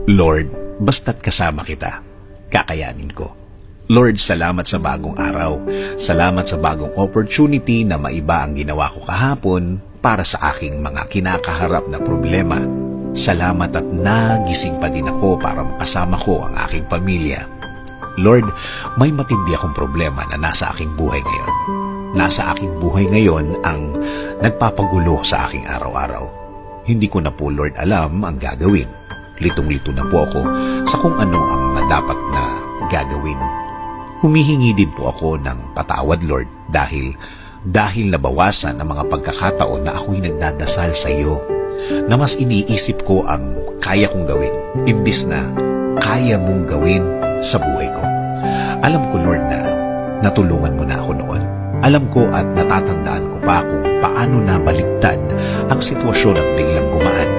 Lord, basta't kasama kita, kakayanin ko. Lord, salamat sa bagong araw. Salamat sa bagong opportunity na maiba ang ginawa ko kahapon para sa aking mga kinakaharap na problema. Salamat at nagising pa din ako para makasama ko ang aking pamilya. Lord, may matindi akong problema na nasa aking buhay ngayon. Nasa aking buhay ngayon ang nagpapagulo sa aking araw-araw. Hindi ko na po, Lord, alam ang gagawin. Litong-lito na po ako sa kung ano ang dapat na gagawin. Humihingi din po ako ng patawad, Lord, dahil nabawasan ang mga pagkakataon na ako'y nagdadasal sa iyo, na mas iniisip ko ang kaya kong gawin, imbis na kaya mong gawin sa buhay ko. Alam ko, Lord, na natulungan mo na ako noon. Alam ko at natatandaan ko pa kung paano nabaligtad ang sitwasyon at biglang gumaan.